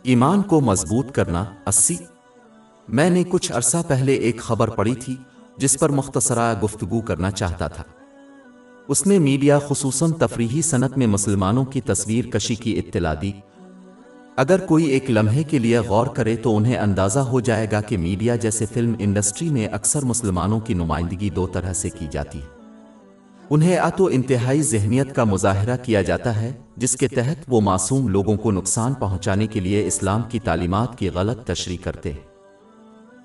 ایمان کو مضبوط کرنا 80۔ میں نے کچھ عرصہ پہلے ایک خبر پڑھی تھی جس پر مختصرہ گفتگو کرنا چاہتا تھا۔ اس میں میڈیا خصوصاً تفریحی صنعت میں مسلمانوں کی تصویر کشی کی اطلاع دی۔ اگر کوئی ایک لمحے کے لیے غور کرے تو انہیں اندازہ ہو جائے گا کہ میڈیا جیسے فلم انڈسٹری میں اکثر مسلمانوں کی نمائندگی دو طرح سے کی جاتی ہے۔ انہیں تو انتہائی ذہنیت کا مظاہرہ کیا جاتا ہے جس کے تحت وہ معصوم لوگوں کو نقصان پہنچانے کے لیے اسلام کی تعلیمات کی غلط تشریح کرتے ہیں۔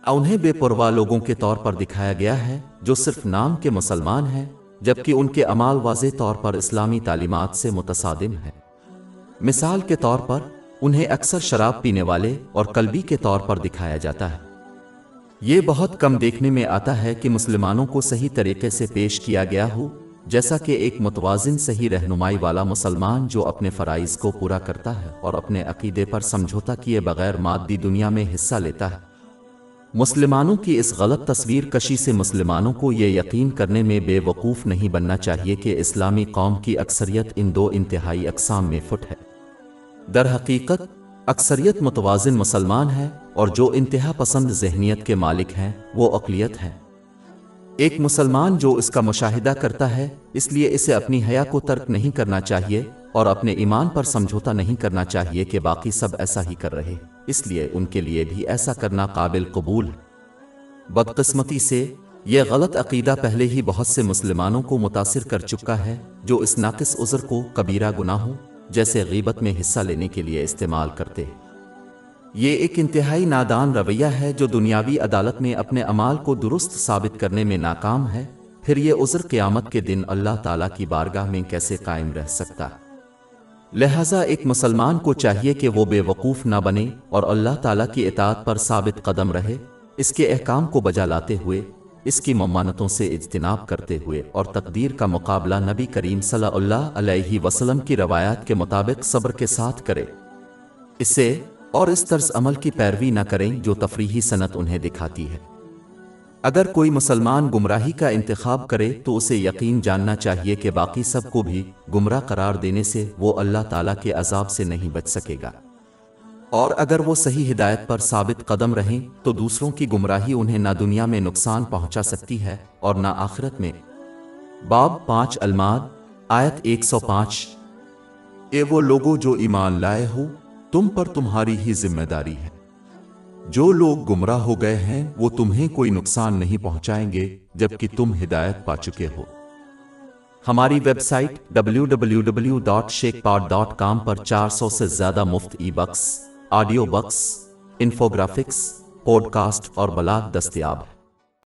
انہیں بے پرواہ لوگوں کے طور پر دکھایا گیا ہے جو صرف نام کے مسلمان ہیں جبکہ ان کے اعمال واضح طور پر اسلامی تعلیمات سے متصادم ہیں۔ مثال کے طور پر انہیں اکثر شراب پینے والے اور قلبی کے طور پر دکھایا جاتا ہے۔ یہ بہت کم دیکھنے میں آتا ہے کہ مسلمانوں کو صحیح طریقے سے پیش کیا گیا ہو، جیسا کہ ایک متوازن صحیح رہنمائی والا مسلمان جو اپنے فرائض کو پورا کرتا ہے اور اپنے عقیدے پر سمجھوتا کیے بغیر مادی دنیا میں حصہ لیتا ہے۔ مسلمانوں کی اس غلط تصویر کشی سے مسلمانوں کو یہ یقین کرنے میں بے وقوف نہیں بننا چاہیے کہ اسلامی قوم کی اکثریت ان دو انتہائی اقسام میں فٹ ہے۔ در حقیقت اکثریت متوازن مسلمان ہے اور جو انتہا پسند ذہنیت کے مالک ہیں وہ اقلیت ہے۔ ایک مسلمان جو اس کا مشاہدہ کرتا ہے اس لیے اسے اپنی حیا کو ترک نہیں کرنا چاہیے اور اپنے ایمان پر سمجھوتا نہیں کرنا چاہیے کہ باقی سب ایسا ہی کر رہے، اس لیے ان کے لیے بھی ایسا کرنا قابل قبول ہے۔ بدقسمتی سے یہ غلط عقیدہ پہلے ہی بہت سے مسلمانوں کو متاثر کر چکا ہے جو اس ناقص عذر کو کبیرہ گناہوں جیسے غیبت میں حصہ لینے کے لیے استعمال کرتے ہیں۔ یہ ایک انتہائی نادان رویہ ہے جو دنیاوی عدالت میں اپنے اعمال کو درست ثابت کرنے میں ناکام ہے، پھر یہ عذر قیامت کے دن اللہ تعالیٰ کی بارگاہ میں کیسے قائم رہ سکتا ہے؟ لہٰذا ایک مسلمان کو چاہیے کہ وہ بے وقوف نہ بنے اور اللہ تعالیٰ کی اطاعت پر ثابت قدم رہے، اس کے احکام کو بجا لاتے ہوئے، اس کی ممانعتوں سے اجتناب کرتے ہوئے اور تقدیر کا مقابلہ نبی کریم صلی اللہ علیہ وسلم کی روایات کے مطابق صبر کے ساتھ کرے۔ اسے اور اس طرز عمل کی پیروی نہ کریں جو تفریحی صنعت انہیں دکھاتی ہے۔ اگر کوئی مسلمان گمراہی کا انتخاب کرے تو اسے یقین جاننا چاہیے کہ باقی سب کو بھی گمراہ قرار دینے سے وہ اللہ تعالیٰ کے عذاب سے نہیں بچ سکے گا، اور اگر وہ صحیح ہدایت پر ثابت قدم رہیں تو دوسروں کی گمراہی انہیں نہ دنیا میں نقصان پہنچا سکتی ہے اور نہ آخرت میں۔ باب 5 الماد آیت 105۔ اے وہ لوگو جو ایمان لائے ہو، تم پر تمہاری ہی ذمہ داری ہے۔ جو لوگ گمراہ ہو گئے ہیں وہ تمہیں کوئی نقصان نہیں پہنچائیں گے جبکہ تم ہدایت پا چکے ہو۔ ہماری ویب سائٹ www.sheikhpod.com پر 400 سے زیادہ مفت e books, audio books, infographics, podcast اور بلاگ دستیاب ہے۔